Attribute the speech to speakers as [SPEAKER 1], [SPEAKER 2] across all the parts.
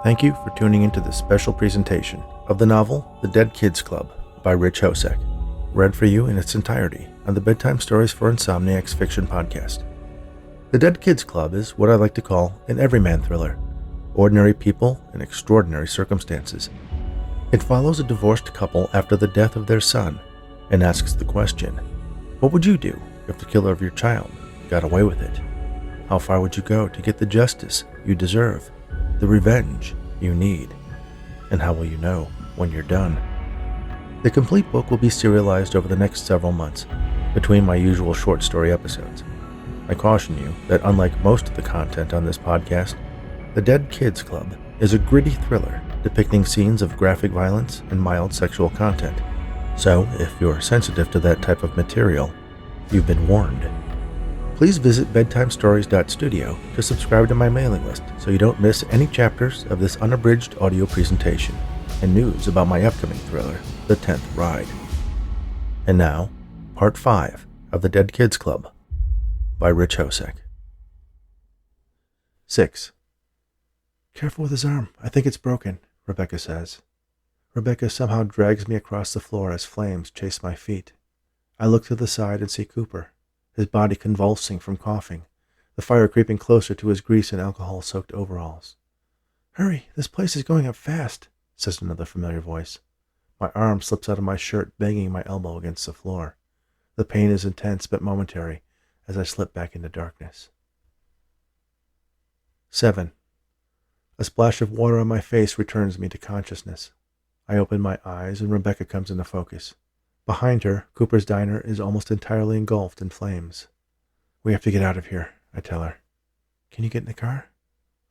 [SPEAKER 1] Thank you for tuning into this special presentation of the novel The Dead Kids Club by Rich Hosek, read for you in its entirety on the Bedtime Stories for Insomniacs fiction podcast. The Dead Kids Club is what I like to call an everyman thriller, ordinary people in extraordinary circumstances. It follows a divorced couple after the death of their son and asks the question, what would you do if the killer of your child got away with it? How far would you go to get the justice you deserve? The revenge you need, and how will you know when you're done? The complete book will be serialized over the next several months, between my usual short story episodes. I caution you that unlike most of the content on this podcast, The Dead Kids Club is a gritty thriller depicting scenes of graphic violence and mild sexual content. So, if you're sensitive to that type of material, you've been warned. Please visit bedtimestories.studio to subscribe to my mailing list so you don't miss any chapters of this unabridged audio presentation and news about my upcoming thriller, The 10th Ride. And now, Part 5 of The Dead Kids Club by Rich Hosek. 6. Careful with his arm. I think it's broken, Rebecca says. Rebecca somehow drags me across the floor as flames chase my feet. I look to the side and see Cooper, his body convulsing from coughing, the fire creeping closer to his grease and alcohol-soaked overalls. Hurry, this place is going up fast, says another familiar voice. My arm slips out of my shirt, banging my elbow against the floor. The pain is intense but momentary as I slip back into darkness. 7. A splash of water on my face returns me to consciousness. I open my eyes and Rebecca comes into focus. Behind her, Cooper's diner is almost entirely engulfed in flames. We have to get out of here, I tell her. Can you get in the car?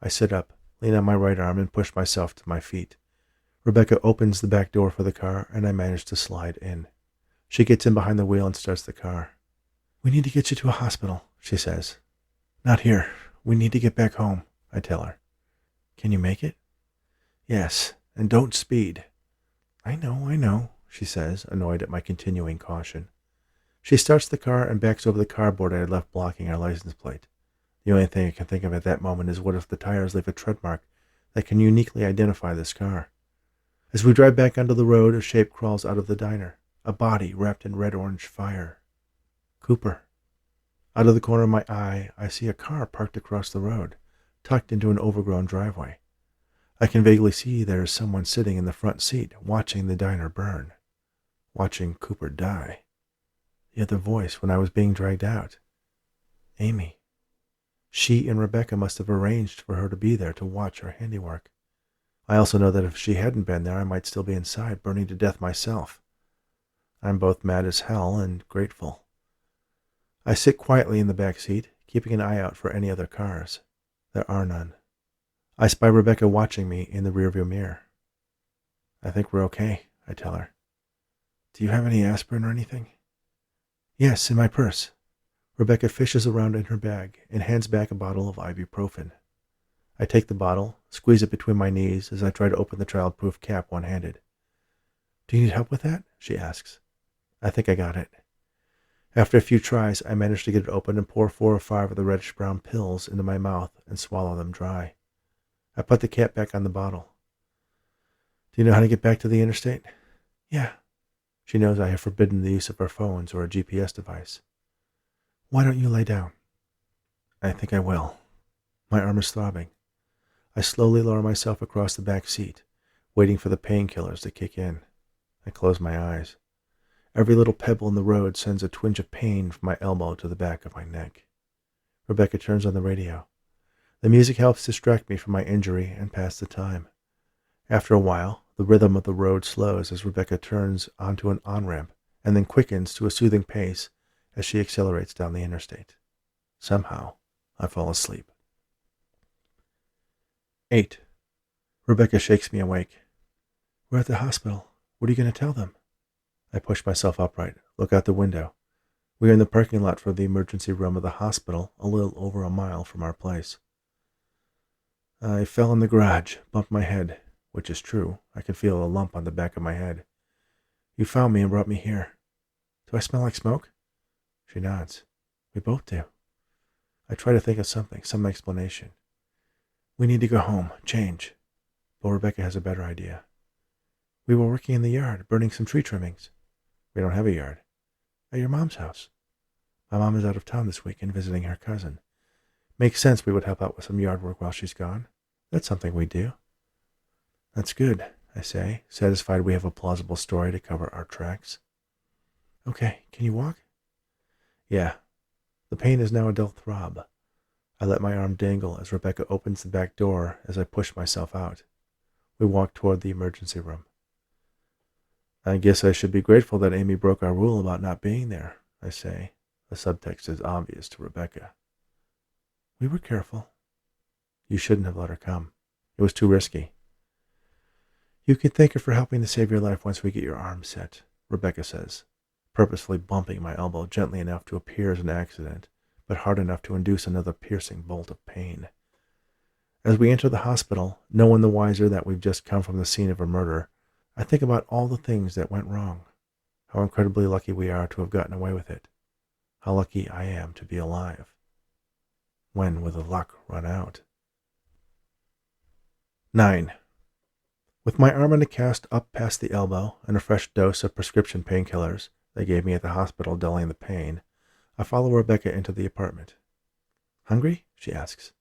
[SPEAKER 1] I sit up, lean on my right arm, and push myself to my feet. Rebecca opens the back door for the car, and I manage to slide in. She gets in behind the wheel and starts the car. We need to get you to a hospital, she says. Not here. We need to get back home, I tell her. Can you make it? Yes, and don't speed. I know, she says, annoyed at my continuing caution. She starts the car and backs over the cardboard I had left blocking our license plate. The only thing I can think of at that moment is what if the tires leave a tread mark that can uniquely identify this car. As we drive back onto the road, a shape crawls out of the diner, a body wrapped in red-orange fire. Cooper. Out of the corner of my eye, I see a car parked across the road, tucked into an overgrown driveway. I can vaguely see there is someone sitting in the front seat, watching the diner burn. Watching Cooper die. The other voice when I was being dragged out. Amy. She and Rebecca must have arranged for her to be there to watch our handiwork. I also know that if she hadn't been there, I might still be inside, burning to death myself. I'm both mad as hell and grateful. I sit quietly in the back seat, keeping an eye out for any other cars. There are none. I spy Rebecca watching me in the rearview mirror. I think we're okay, I tell her. Do you have any aspirin or anything? Yes, in my purse. Rebecca fishes around in her bag and hands back a bottle of ibuprofen. I take the bottle, squeeze it between my knees as I try to open the child-proof cap one-handed. Do you need help with that? She asks. I think I got it. After a few tries, I manage to get it open and pour 4 or 5 of the reddish-brown pills into my mouth and swallow them dry. I put the cap back on the bottle. Do you know how to get back to the interstate? Yeah. She knows I have forbidden the use of our phones or a GPS device. Why don't you lay down? I think I will. My arm is throbbing. I slowly lower myself across the back seat, waiting for the painkillers to kick in. I close my eyes. Every little pebble in the road sends a twinge of pain from my elbow to the back of my neck. Rebecca turns on the radio. The music helps distract me from my injury and pass the time. After a while, the rhythm of the road slows as Rebecca turns onto an on-ramp and then quickens to a soothing pace as she accelerates down the interstate. Somehow, I fall asleep. 8. Rebecca shakes me awake. We're at the hospital. What are you going to tell them? I push myself upright, look out the window. We are in the parking lot for the emergency room of the hospital, a little over a mile from our place. I fell in the garage, bumped my head, which is true. I can feel a lump on the back of my head. You found me and brought me here. Do I smell like smoke? She nods. We both do. I try to think of something, some explanation. We need to go home, change. but Rebecca has a better idea. We were working in the yard, burning some tree trimmings. We don't have a yard. At your mom's house. My mom is out of town this weekend visiting her cousin. Makes sense we would help out with some yard work while she's gone. That's something we do. That's good, I say, satisfied we have a plausible story to cover our tracks. Okay, can you walk? Yeah. The pain is now a dull throb. I let my arm dangle as Rebecca opens the back door as I push myself out. We walk toward the emergency room. I guess I should be grateful that Amy broke our rule about not being there, I say. The subtext is obvious to Rebecca. We were careful. You shouldn't have let her come. It was too risky. You can thank her for helping to save your life once we get your arm set, Rebecca says, purposefully bumping my elbow gently enough to appear as an accident, but hard enough to induce another piercing bolt of pain. As we enter the hospital, no one the wiser that we've just come from the scene of a murder, I think about all the things that went wrong. How incredibly lucky we are to have gotten away with it. How lucky I am to be alive. When will the luck run out? 9. With my arm in a cast up past the elbow and a fresh dose of prescription painkillers they gave me at the hospital dulling the pain, I follow Rebecca into the apartment. Hungry? She asks.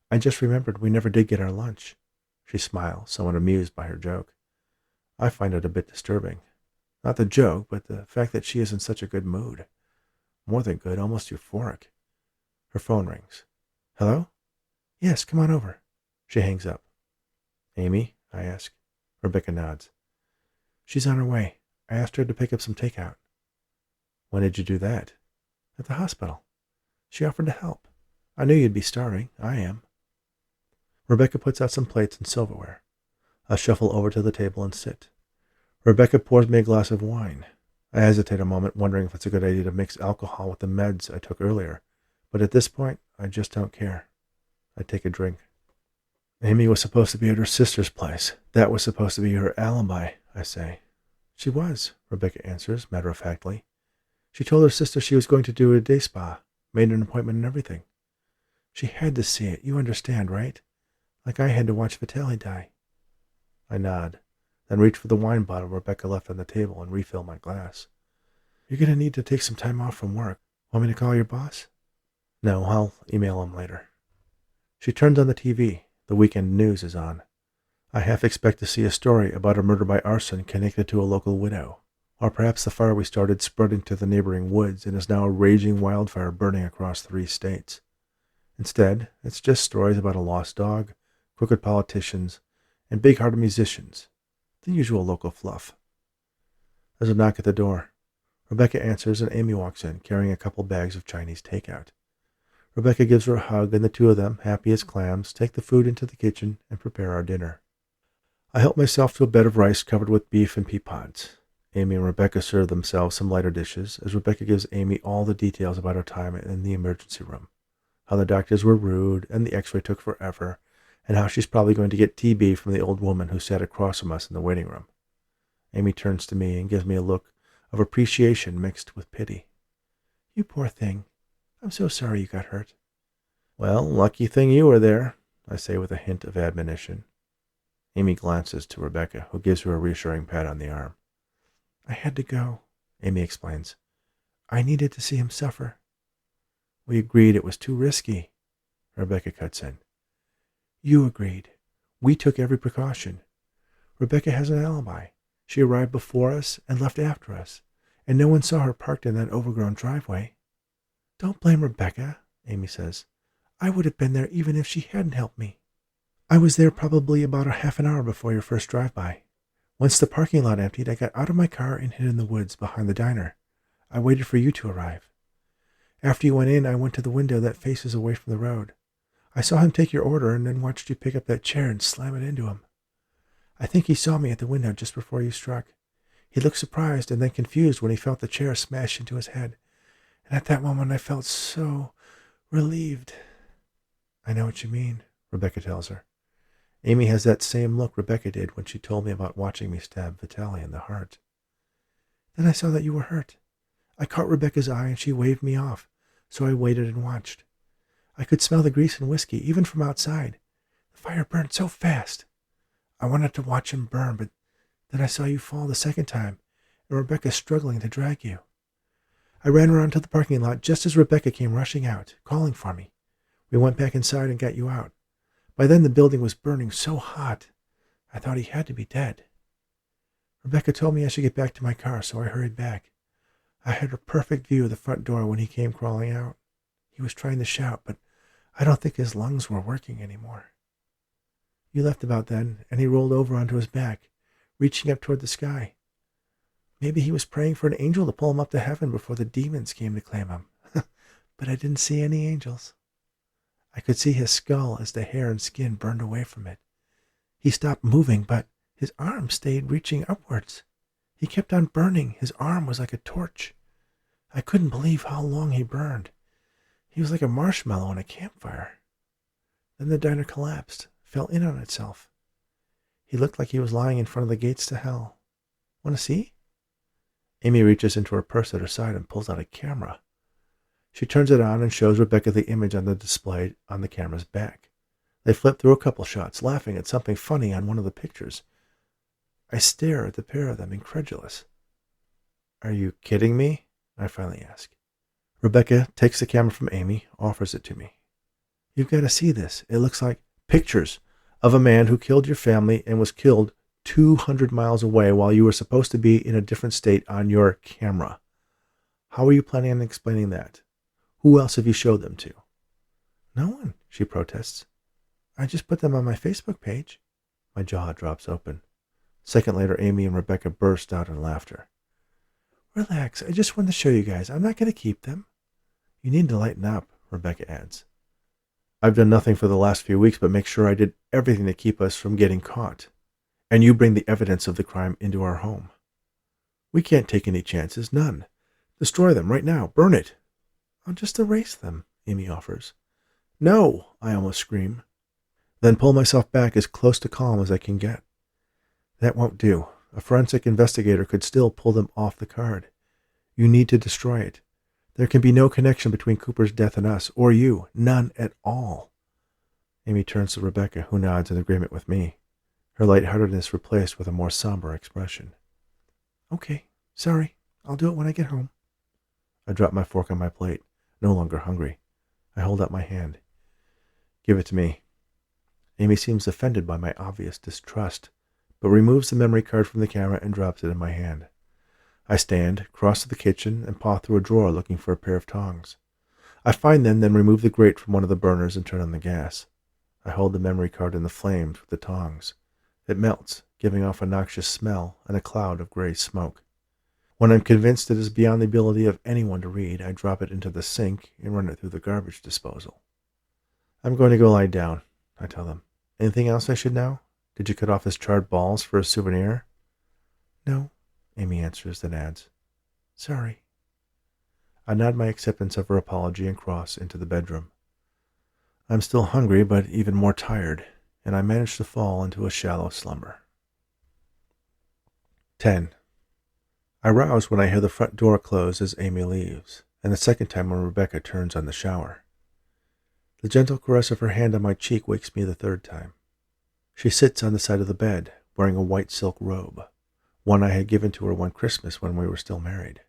[SPEAKER 1] I just remembered we never did get our lunch. She smiles, somewhat amused by her joke. I find it a bit disturbing. Not the joke, but the fact that she is in such a good mood. More than good, almost euphoric. Her phone rings. Hello? Yes, come on over. She hangs up. Amy? I ask. Rebecca nods. She's on her way. I asked her to pick up some takeout. When did you do that? At the hospital. She offered to help. I knew you'd be starving. I am. Rebecca puts out some plates and silverware. I shuffle over to the table and sit. Rebecca pours me a glass of wine. I hesitate a moment, wondering if it's a good idea to mix alcohol with the meds I took earlier, but at this point, I just don't care. I take a drink. Amy was supposed to be at her sister's place. That was supposed to be her alibi, I say. She was, Rebecca answers, matter-of-factly. She told her sister she was going to do a day spa, made an appointment and everything. She had to see it, you understand, right? Like I had to watch Vitaly die. I nod, then reach for the wine bottle Rebecca left on the table and refill my glass. You're going to need to take some time off from work. Want me to call your boss? No, I'll email him later. She turns on the TV. The weekend news is on. I half expect to see a story about a murder by arson connected to a local widow, or perhaps the fire we started spread into the neighboring woods and is now a raging wildfire burning across 3 states. Instead, it's just stories about a lost dog, crooked politicians, and big-hearted musicians, the usual local fluff. There's a knock at the door. Rebecca answers and Amy walks in, carrying a couple bags of Chinese takeout. Rebecca gives her a hug, and the two of them, happy as clams, take the food into the kitchen and prepare our dinner. I help myself to a bed of rice covered with beef and pea pods. Amy and Rebecca serve themselves some lighter dishes, as Rebecca gives Amy all the details about her time in the emergency room, how the doctors were rude and the x-ray took forever, and how she's probably going to get TB from the old woman who sat across from us in the waiting room. Amy turns to me and gives me a look of appreciation mixed with pity. You poor thing. I'm so sorry you got hurt. Well, lucky thing you were there, I say with a hint of admonition. Amy glances to Rebecca, who gives her a reassuring pat on the arm. I had to go, Amy explains. I needed to see him suffer. We agreed it was too risky, Rebecca cuts in. You agreed. We took every precaution. Rebecca has an alibi. She arrived before us and left after us, and no one saw her parked in that overgrown driveway. Don't blame Rebecca, Amy says. I would have been there even if she hadn't helped me. I was there probably about a half an hour before your first drive-by. Once the parking lot emptied, I got out of my car and hid in the woods behind the diner. I waited for you to arrive. After you went in, I went to the window that faces away from the road. I saw him take your order and then watched you pick up that chair and slam it into him. I think he saw me at the window just before you struck. He looked surprised and then confused when he felt the chair smash into his head. And at that moment I felt so relieved. I know what you mean, Rebecca tells her. Amy has that same look Rebecca did when she told me about watching me stab Vitaly in the heart. Then I saw that you were hurt. I caught Rebecca's eye and she waved me off, so I waited and watched. I could smell the grease and whiskey, even from outside. The fire burned so fast. I wanted to watch him burn, but then I saw you fall the second time, and Rebecca struggling to drag you. I ran around to the parking lot just as Rebecca came rushing out, calling for me. We went back inside and got you out. By then the building was burning so hot, I thought he had to be dead. Rebecca told me I should get back to my car, so I hurried back. I had a perfect view of the front door when he came crawling out. He was trying to shout, but I don't think his lungs were working anymore. You left about then, and he rolled over onto his back, reaching up toward the sky. Maybe he was praying for an angel to pull him up to heaven before the demons came to claim him. But I didn't see any angels. I could see his skull as the hair and skin burned away from it. He stopped moving, but his arm stayed reaching upwards. He kept on burning. His arm was like a torch. I couldn't believe how long he burned. He was like a marshmallow on a campfire. Then the diner collapsed, fell in on itself. He looked like he was lying in front of the gates to hell. Want to see? Amy reaches into her purse at her side and pulls out a camera. She turns it on and shows Rebecca the image on the display on the camera's back. They flip through a couple shots, laughing at something funny on one of the pictures. I stare at the pair of them, incredulous. Are you kidding me? I finally ask. Rebecca takes the camera from Amy, offers it to me. You've got to see this. It looks like pictures of a man who killed your family and was killed 200 miles away while you were supposed to be in a different state on your camera. How are you planning on explaining that? Who else have you showed them to? No one, she protests. I just put them on my Facebook page. My jaw drops open. A second later, Amy and Rebecca burst out in laughter. Relax, I just wanted to show you guys. I'm not going to keep them. You need to lighten up, Rebecca adds. I've done nothing for the last few weeks but make sure I did everything to keep us from getting caught. And you bring the evidence of the crime into our home. We can't take any chances, none. Destroy them right now. Burn it. I'll just erase them, Amy offers. No, I almost scream. Then pull myself back as close to calm as I can get. That won't do. A forensic investigator could still pull them off the card. You need to destroy it. There can be no connection between Cooper's death and us, or you. None at all. Amy turns to Rebecca, who nods in agreement with me, her lightheartedness replaced with a more somber expression. Okay, sorry. I'll do it when I get home. I drop my fork on my plate, no longer hungry. I hold out my hand. Give it to me. Amy seems offended by my obvious distrust, but removes the memory card from the camera and drops it in my hand. I stand, cross to the kitchen, and paw through a drawer looking for a pair of tongs. I find them, then remove the grate from one of the burners and turn on the gas. I hold the memory card in the flames with the tongs. It melts, giving off a noxious smell and a cloud of gray smoke. When I'm convinced it is beyond the ability of anyone to read, I drop it into the sink and run it through the garbage disposal. I'm going to go lie down, I tell them. Anything else I should know? Did you cut off his charred balls for a souvenir? No, Amy answers, then adds, sorry. I nod my acceptance of her apology and cross into the bedroom. I'm still hungry, but even more tired, and I manage to fall into a shallow slumber. 10. I rouse when I hear the front door close as Amy leaves, and the second time when Rebecca turns on the shower. The gentle caress of her hand on my cheek wakes me the third time. She sits on the side of the bed, wearing a white silk robe, one I had given to her one Christmas when we were still married.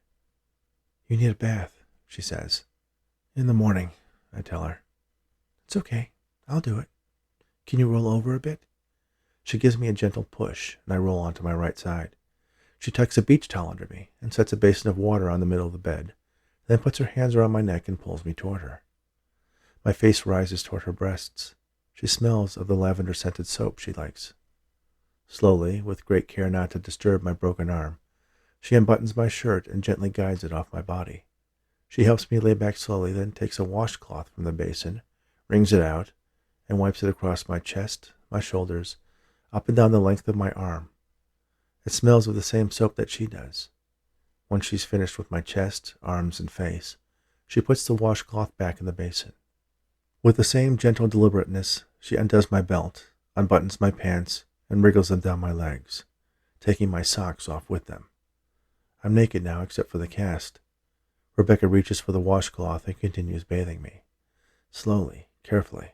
[SPEAKER 1] You need a bath, she says. In the morning, I tell her. It's okay. I'll do it. Can you roll over a bit? She gives me a gentle push, and I roll onto my right side. She tucks a beach towel under me and sets a basin of water on the middle of the bed, then puts her hands around my neck and pulls me toward her. My face rises toward her breasts. She smells of the lavender-scented soap she likes. Slowly, with great care not to disturb my broken arm, she unbuttons my shirt and gently guides it off my body. She helps me lay back slowly, then takes a washcloth from the basin, wrings it out, and wipes it across my chest, my shoulders, up and down the length of my arm. It smells of the same soap that she does. When she's finished with my chest, arms, and face, she puts the washcloth back in the basin. With the same gentle deliberateness, she undoes my belt, unbuttons my pants, and wriggles them down my legs, taking my socks off with them. I'm naked now except for the cast. Rebecca reaches for the washcloth and continues bathing me, slowly, carefully.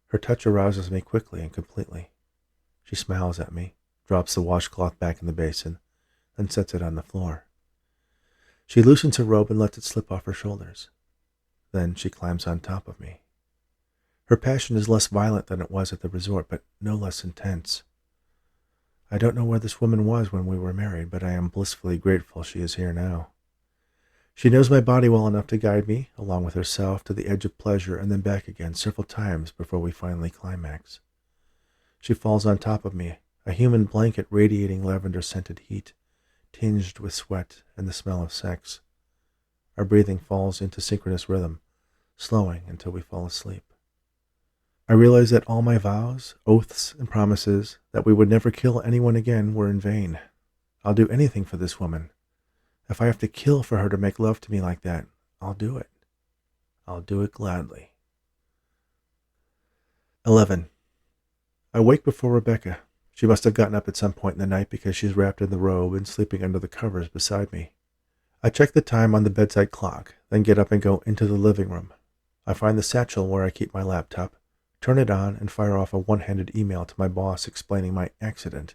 [SPEAKER 1] Her touch arouses me quickly and completely. She smiles at me, drops the washcloth back in the basin, then sets it on the floor. She loosens her robe and lets it slip off her shoulders. Then she climbs on top of me. Her passion is less violent than it was at the resort, but no less intense. I don't know where this woman was when we were married, but I am blissfully grateful she is here now. She knows my body well enough to guide me, along with herself, to the edge of pleasure and then back again several times before we finally climax. She falls on top of me, a human blanket radiating lavender-scented heat, tinged with sweat and the smell of sex. Our breathing falls into synchronous rhythm, slowing until we fall asleep. I realize that all my vows, oaths, and promises that we would never kill anyone again were in vain. I'll do anything for this woman. If I have to kill for her to make love to me like that, I'll do it. I'll do it gladly. 11. I wake before Rebecca. She must have gotten up at some point in the night because she's wrapped in the robe and sleeping under the covers beside me. I check the time on the bedside clock, then get up and go into the living room. I find the satchel where I keep my laptop, turn it on, and fire off a one-handed email to my boss explaining my accident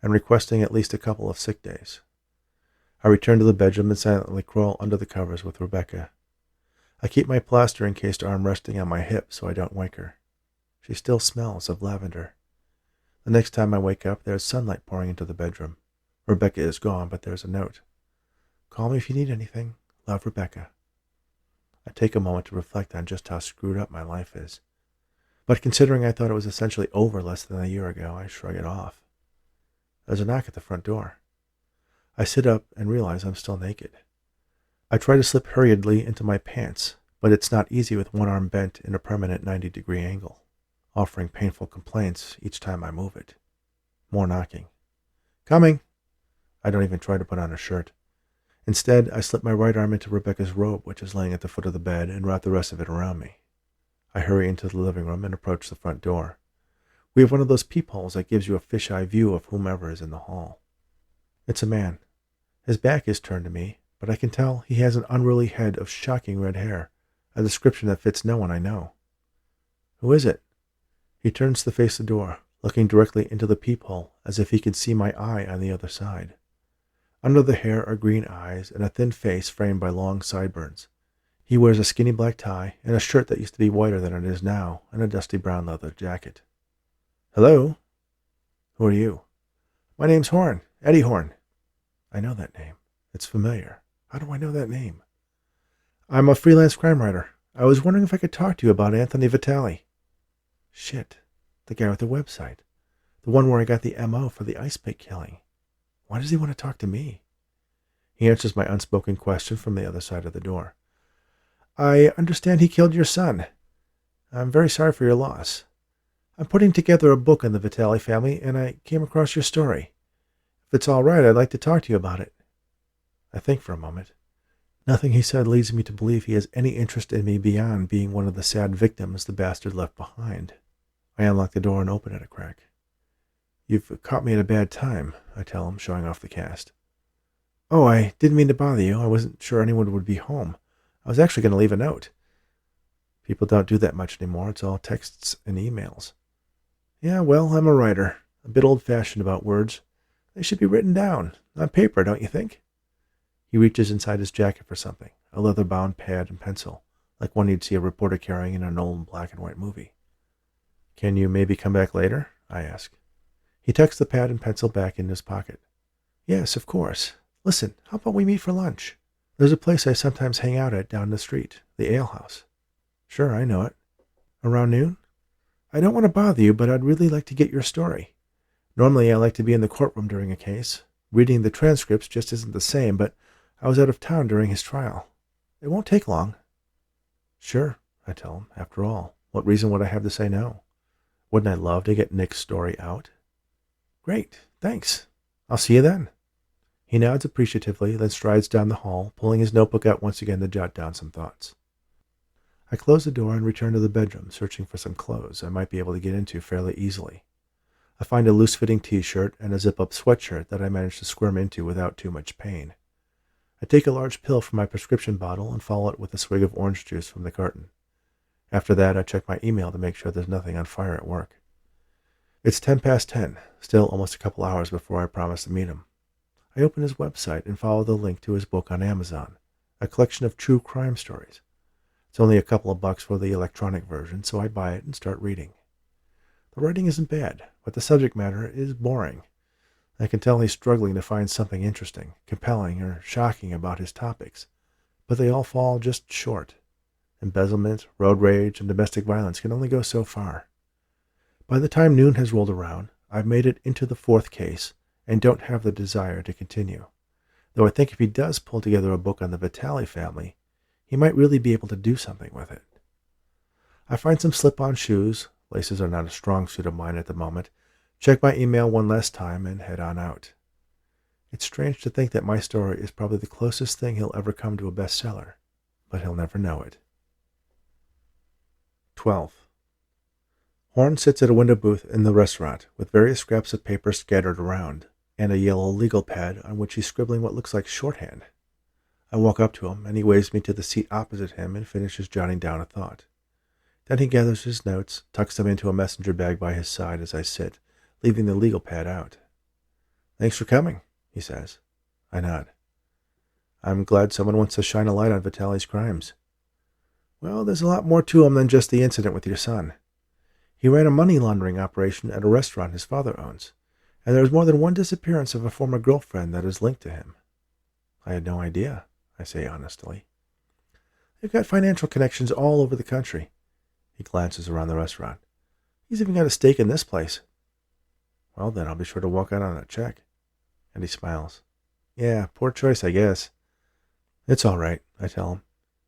[SPEAKER 1] and requesting at least a couple of sick days. I return to the bedroom and silently crawl under the covers with Rebecca. I keep my plaster-encased arm resting on my hip so I don't wake her. She still smells of lavender. The next time I wake up, there's sunlight pouring into the bedroom. Rebecca is gone, but there's a note. Call me if you need anything. Love, Rebecca. I take a moment to reflect on just how screwed up my life is. But considering I thought it was essentially over less than a year ago, I shrug it off. There's a knock at the front door. I sit up and realize I'm still naked. I try to slip hurriedly into my pants, but it's not easy with one arm bent in a permanent 90-degree angle, offering painful complaints each time I move it. More knocking. Coming! I don't even try to put on a shirt. Instead, I slip my right arm into Rebecca's robe, which is laying at the foot of the bed, and wrap the rest of it around me. I hurry into the living room and approach the front door. We have one of those peepholes that gives you a fisheye view of whomever is in the hall. It's a man. His back is turned to me, but I can tell he has an unruly head of shocking red hair, a description that fits no one I know. Who is it? He turns to face the door, looking directly into the peephole as if he could see my eye on the other side. Under the hair are green eyes and a thin face framed by long sideburns. He wears a skinny black tie and a shirt that used to be whiter than it is now, and a dusty brown leather jacket. Hello? Who are you? My name's Horn, Eddie Horn. I know that name. It's familiar. How do I know that name? I'm a freelance crime writer. I was wondering if I could talk to you about Anthony Vitale. Shit. The guy with the website. The one where I got the M.O. for the ice pick killing. Why does he want to talk to me? He answers my unspoken question from the other side of the door. I understand he killed your son. I'm very sorry for your loss. I'm putting together a book on the Vitale family, and I came across your story. If it's all right, I'd like to talk to you about it. I think for a moment. Nothing he said leads me to believe he has any interest in me beyond being one of the sad victims the bastard left behind. I unlock the door and open it a crack. You've caught me at a bad time, I tell him, showing off the cast. Oh, I didn't mean to bother you. I wasn't sure anyone would be home. I was actually going to leave a note. People don't do that much anymore. It's all texts and emails. Yeah, well, I'm a writer. A bit old-fashioned about words. They should be written down, on paper, don't you think? He reaches inside his jacket for something, a leather-bound pad and pencil, like one you'd see a reporter carrying in an old black-and-white movie. Can you maybe come back later? I ask. He tucks the pad and pencil back in his pocket. Yes, of course. Listen, how about we meet for lunch? There's a place I sometimes hang out at down the street, the Ale House. Sure, I know it. Around noon? I don't want to bother you, but I'd really like to get your story. Normally I like to be in the courtroom during a case. Reading the transcripts just isn't the same, but I was out of town during his trial. It won't take long. Sure, I tell him. After all, what reason would I have to say no? Wouldn't I love to get Nick's story out? Great, thanks. I'll see you then. He nods appreciatively, then strides down the hall, pulling his notebook out once again to jot down some thoughts. I close the door and return to the bedroom, searching for some clothes I might be able to get into fairly easily. I find a loose-fitting t-shirt and a zip-up sweatshirt that I manage to squirm into without too much pain. I take a large pill from my prescription bottle and follow it with a swig of orange juice from the carton. After that, I check my email to make sure there's nothing on fire at work. It's 10 past 10, still almost a couple hours before I promise to meet him. I open his website and follow the link to his book on Amazon, a collection of true crime stories. It's only a couple of bucks for the electronic version, so I buy it and start reading. The writing isn't bad, but the subject matter is boring. I can tell he's struggling to find something interesting, compelling, or shocking about his topics, but they all fall just short. Embezzlement, road rage, and domestic violence can only go so far. By the time noon has rolled around, I've made it into the fourth case and don't have the desire to continue, though I think if he does pull together a book on the Vitale family, he might really be able to do something with it. I find some slip-on shoes, laces are not a strong suit of mine at the moment, check my email one last time, and head on out. It's strange to think that my story is probably the closest thing he'll ever come to a bestseller, but he'll never know it. 12. Horn sits at a window booth in the restaurant with various scraps of paper scattered around and a yellow legal pad on which he's scribbling what looks like shorthand. I walk up to him and he waves me to the seat opposite him and finishes jotting down a thought. Then he gathers his notes, tucks them into a messenger bag by his side as I sit, leaving the legal pad out. "Thanks for coming," he says. I nod. "I'm glad someone wants to shine a light on Vitale's crimes." "Well, there's a lot more to him than just the incident with your son. He ran a money laundering operation at a restaurant his father owns, and there is more than one disappearance of a former girlfriend that is linked to him." "I had no idea," I say honestly. "They've got financial connections all over the country." He glances around the restaurant. "He's even got a stake in this place." "Well, then I'll be sure to walk out on a check." And he smiles. "Yeah, poor choice, I guess." "It's all right," I tell him.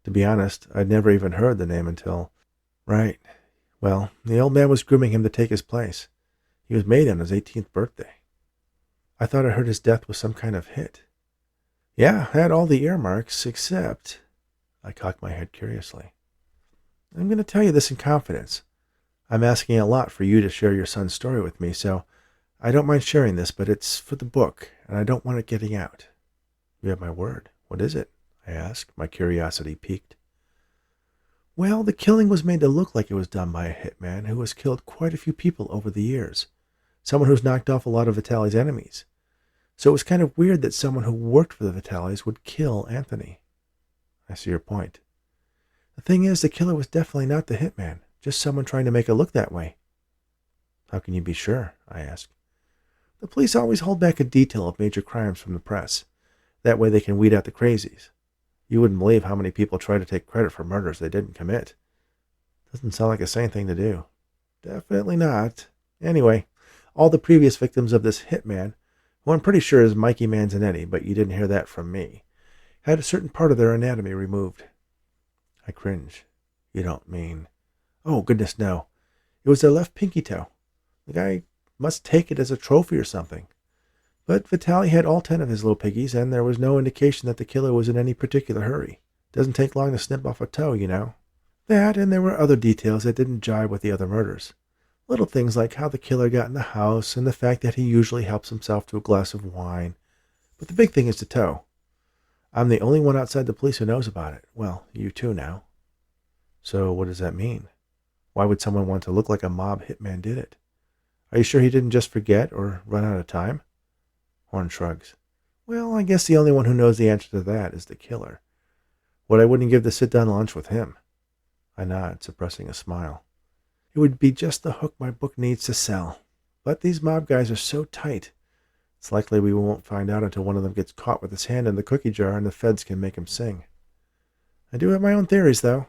[SPEAKER 1] "To be honest, I'd never even heard the name until—" "Right. Well, the old man was grooming him to take his place. He was made on his 18th birthday. I thought I heard his death was some kind of hit." "Yeah, had all the earmarks, except—" I cock my head curiously. "I'm going to tell you this in confidence. I'm asking a lot for you to share your son's story with me, so I don't mind sharing this, but it's for the book, and I don't want it getting out." "You have my word. What is it?" I ask, my curiosity piqued. "Well, the killing was made to look like it was done by a hitman who has killed quite a few people over the years, someone who's knocked off a lot of Vitale's enemies. So it was kind of weird that someone who worked for the Vitales would kill Anthony." "I see your point." "The thing is, the killer was definitely not the hitman, just someone trying to make it look that way." "How can you be sure?" I ask. "The police always hold back a detail of major crimes from the press. That way they can weed out the crazies. You wouldn't believe how many people try to take credit for murders they didn't commit." "Doesn't sound like a sane thing to do." "Definitely not. Anyway, all the previous victims of this hitman, who I'm pretty sure is Mikey Manzanetti, but you didn't hear that from me, had a certain part of their anatomy removed." I cringe. "You don't mean—" "Oh, goodness, no. It was their left pinky toe. The guy must take it as a trophy or something. But Vitale had all 10 of his little piggies, and there was no indication that the killer was in any particular hurry. Doesn't take long to snip off a toe, you know. That, and there were other details that didn't jibe with the other murders. Little things like how the killer got in the house, and the fact that he usually helps himself to a glass of wine. But the big thing is the toe. I'm the only one outside the police who knows about it. Well, you too now." "So what does that mean? Why would someone want to look like a mob hitman did it? Are you sure he didn't just forget or run out of time?" Horn shrugs. "Well, I guess the only one who knows the answer to that is the killer. What I wouldn't give to sit down lunch with him." I nod, suppressing a smile. "It would be just the hook my book needs to sell. But these mob guys are so tight. It's likely we won't find out until one of them gets caught with his hand in the cookie jar and the feds can make him sing. I do have my own theories, though.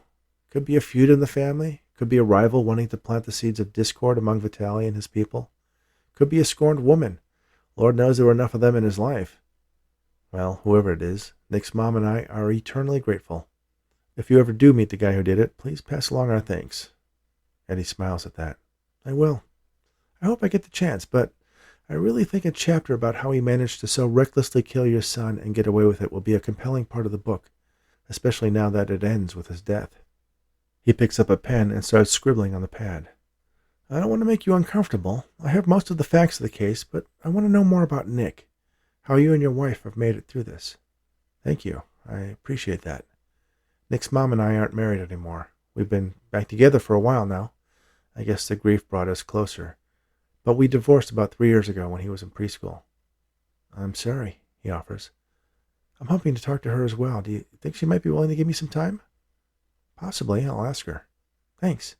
[SPEAKER 1] Could be a feud in the family. Could be a rival wanting to plant the seeds of discord among Vitale and his people. Could be a scorned woman. Lord knows there were enough of them in his life. Well, whoever it is, Nick's mom and I are eternally grateful. If you ever do meet the guy who did it, please pass along our thanks." Eddie smiles at that. "I will. I hope I get the chance, but I really think a chapter about how he managed to so recklessly kill your son and get away with it will be a compelling part of the book, especially now that it ends with his death." He picks up a pen and starts scribbling on the pad. "I don't want to make you uncomfortable. I have most of the facts of the case, but I want to know more about Nick, how you and your wife have made it through this." "Thank you. I appreciate that. Nick's mom and I aren't married anymore. We've been back together for a while now. I guess the grief brought us closer. but we divorced about 3 years ago when he was in preschool. I'm sorry, he offers. I'm hoping to talk to her as well. Do you think she might be willing to give me some time? Possibly. I'll ask her. Thanks.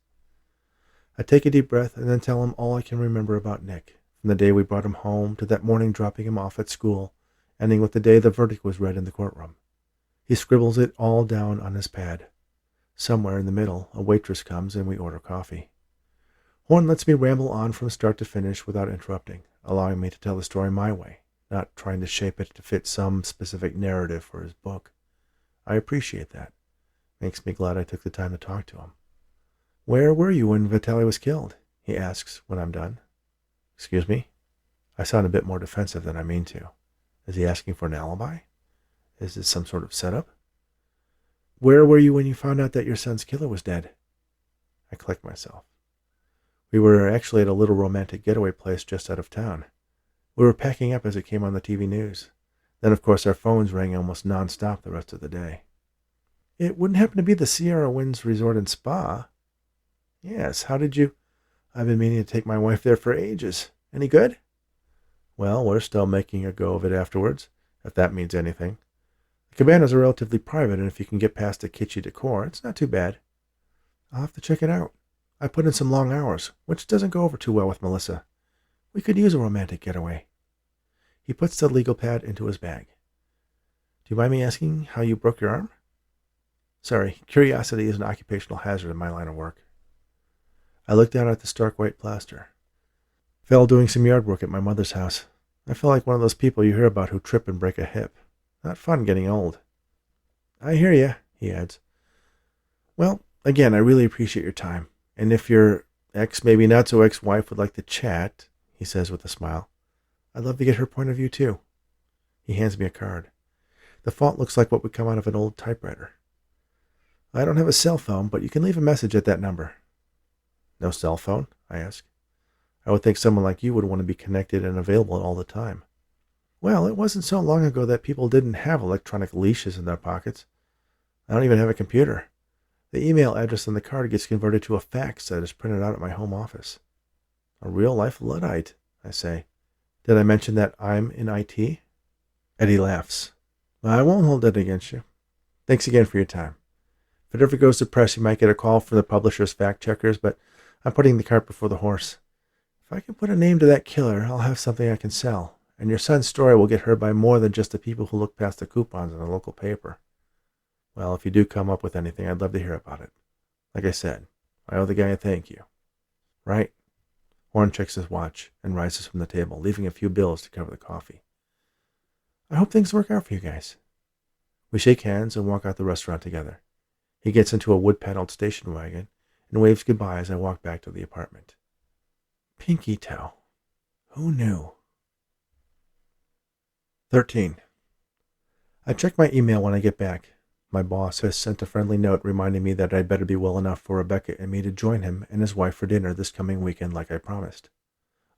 [SPEAKER 1] I take a deep breath and then tell him all I can remember about Nick, from the day we brought him home to that morning dropping him off at school, ending with the day the verdict was read in the courtroom. He scribbles it all down on his pad. Somewhere in the middle, a waitress comes and we order coffee. Horn lets me ramble on from start to finish without interrupting, allowing me to tell the story my way, not trying to shape it to fit some specific narrative for his book. I appreciate that. Makes me glad I took the time to talk to him. Where were you when Vitaly was killed? He asks when I'm done. Excuse me? I sound a bit more defensive than I mean to. Is he asking for an alibi? Is this some sort of setup? Where were you when you found out that your son's killer was dead? I collect myself. We were actually at a little romantic getaway place just out of town. We were packing up as it came on the TV news. Then, of course, our phones rang almost non-stop the rest of the day. It wouldn't happen to be the Sierra Winds Resort and Spa. Yes, how did you... I've been meaning to take my wife there for ages. Any good? Well, we're still making a go of it afterwards, if that means anything. The cabanas are relatively private, and if you can get past the kitschy decor, it's not too bad. I'll have to check it out. I put in some long hours, which doesn't go over too well with Melissa. We could use a romantic getaway. He puts the legal pad into his bag. Do you mind me asking how you broke your arm? Sorry, curiosity is an occupational hazard in my line of work. I look down at the stark white plaster. Fell doing some yard work at my mother's house. I feel like one of those people you hear about who trip and break a hip. Not fun getting old. I hear ya, he adds. Well, again, I really appreciate your time. And if your maybe not so ex-wife would like to chat, he says with a smile, I'd love to get her point of view too. He hands me a card. The font looks like what would come out of an old typewriter. I don't have a cell phone, but you can leave a message at that number. No cell phone? I ask. I would think someone like you would want to be connected and available all the time. Well, it wasn't so long ago that people didn't have electronic leashes in their pockets. I don't even have a computer. The email address on the card gets converted to a fax that is printed out at my home office. A real-life Luddite, I say. Did I mention that I'm in IT? Eddie laughs. I won't hold that against you. Thanks again for your time. If it ever goes to press, you might get a call from the publisher's fact-checkers, but I'm putting the cart before the horse. If I can put a name to that killer, I'll have something I can sell, and your son's story will get heard by more than just the people who look past the coupons in the local paper. Well, if you do come up with anything, I'd love to hear about it. Like I said, I owe the guy a thank you. Right? Horn checks his watch and rises from the table, leaving a few bills to cover the coffee. I hope things work out for you guys. We shake hands and walk out the restaurant together. He gets into a wood-paneled station wagon and waves goodbye as I walk back to the apartment. Pinky toe. Who knew? 13. I check my email when I get back. My boss has sent a friendly note reminding me that I'd better be well enough for Rebecca and me to join him and his wife for dinner this coming weekend like I promised.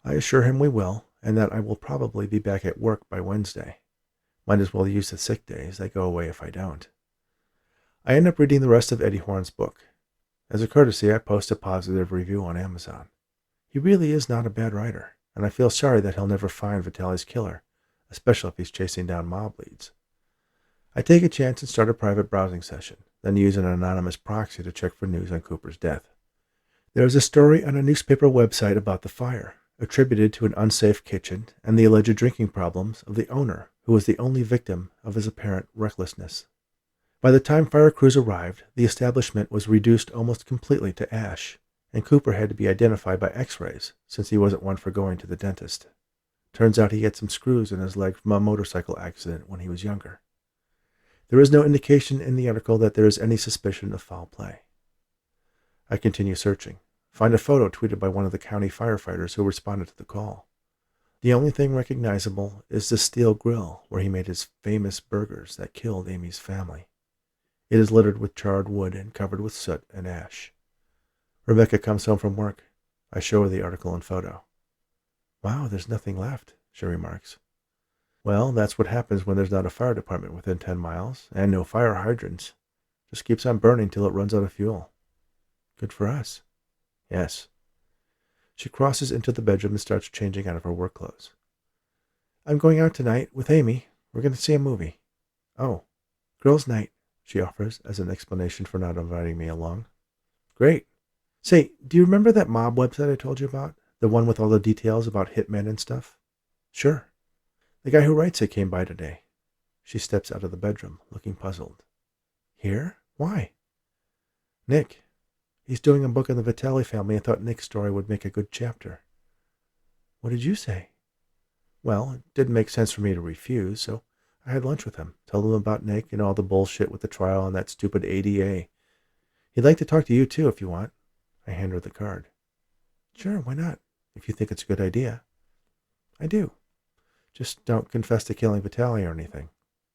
[SPEAKER 1] I assure him we will, and that I will probably be back at work by Wednesday. Might as well use the sick days. They go away if I don't. I end up reading the rest of Eddie Horn's book. As a courtesy, I post a positive review on Amazon. He really is not a bad writer, and I feel sorry that he'll never find Vitaly's killer, especially if he's chasing down mob leads. I take a chance and start a private browsing session, then use an anonymous proxy to check for news on Cooper's death. There is a story on a newspaper website about the fire, attributed to an unsafe kitchen and the alleged drinking problems of the owner, who was the only victim of his apparent recklessness. By the time fire crews arrived, the establishment was reduced almost completely to ash, and Cooper had to be identified by x-rays, since he wasn't one for going to the dentist. Turns out he had some screws in his leg from a motorcycle accident when he was younger. There is no indication in the article that there is any suspicion of foul play. I continue searching, find a photo tweeted by one of the county firefighters who responded to the call. The only thing recognizable is the steel grill where he made his famous burgers that killed Amy's family. It is littered with charred wood and covered with soot and ash. Rebecca comes home from work. I show her the article and photo. Wow, there's nothing left, she remarks. Well, that's what happens when there's not a fire department within 10 miles, and no fire hydrants. Just keeps on burning till it runs out of fuel. Good for us. Yes. She crosses into the bedroom and starts changing out of her work clothes. I'm going out tonight with Amy. We're going to see a movie. Oh, girls' night, she offers as an explanation for not inviting me along. Great. Say, do you remember that mob website I told you about? The one with all the details about hitmen and stuff? Sure. The guy who writes it came by today. She steps out of the bedroom, looking puzzled. Here? Why? Nick. He's doing a book on the Vitale family and thought Nick's story would make a good chapter. What did you say? Well, it didn't make sense for me to refuse, so I had lunch with him, told him about Nick and all the bullshit with the trial on that stupid ADA. He'd like to talk to you too if you want. I hand her the card. Sure, why not? If you think it's a good idea. I do. Just don't confess to killing Vitale or anything.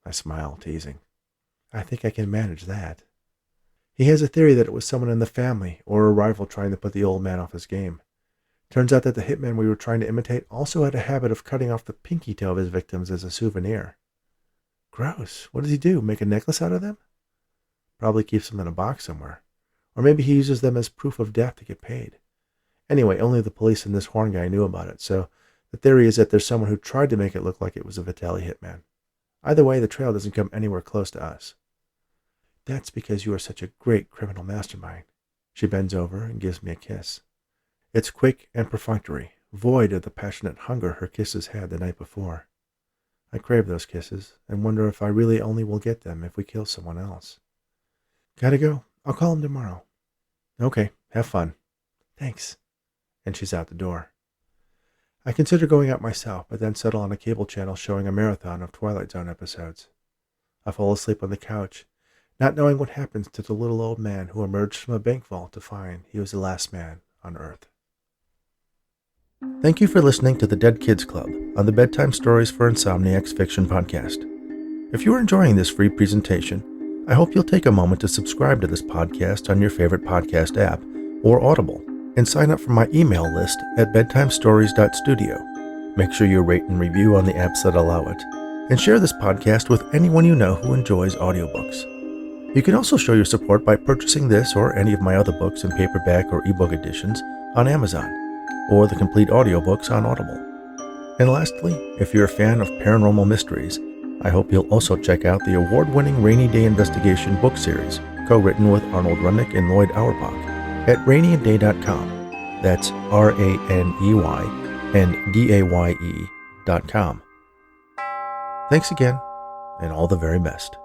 [SPEAKER 1] I smile, teasing. I think I can manage that. He has a theory that it was someone in the family or a rival trying to put the old man off his game. Turns out that the hitman we were trying to imitate also had a habit of cutting off the pinky toe of his victims as a souvenir. Gross. What does he do? Make a necklace out of them? Probably keeps them in a box somewhere. Or maybe he uses them as proof of death to get paid. Anyway, only the police and this Horn guy knew about it, so the theory is that there's someone who tried to make it look like it was a Vitale hitman. Either way, the trail doesn't come anywhere close to us. That's because you are such a great criminal mastermind. She bends over and gives me a kiss. It's quick and perfunctory, void of the passionate hunger her kisses had the night before. I crave those kisses and wonder if I really only will get them if we kill someone else. Gotta go. I'll call him tomorrow. Okay, have fun. Thanks. And she's out the door. I consider going out myself, but then settle on a cable channel showing a marathon of Twilight Zone episodes. I fall asleep on the couch, not knowing what happens to the little old man who emerged from a bank vault to find he was the last man on Earth. Thank you for listening to the Dead Kids Club on the Bedtime Stories for Insomniacs Fiction podcast. If you are enjoying this free presentation, I hope you'll take a moment to subscribe to this podcast on your favorite podcast app or Audible and sign up for my email list at bedtimestories.studio. Make sure you rate and review on the apps that allow it, and share this podcast with anyone you know who enjoys audiobooks. You can also show your support by purchasing this or any of my other books in paperback or ebook editions on Amazon, or the complete audiobooks on Audible. And lastly, if you're a fan of paranormal mysteries, I hope you'll also check out the award-winning Rainy Day Investigation book series, co-written with Arnold Runnick and Lloyd Auerbach, at rainyandday.com. That's RANEY and DAYE.com. Thanks again, and all the very best.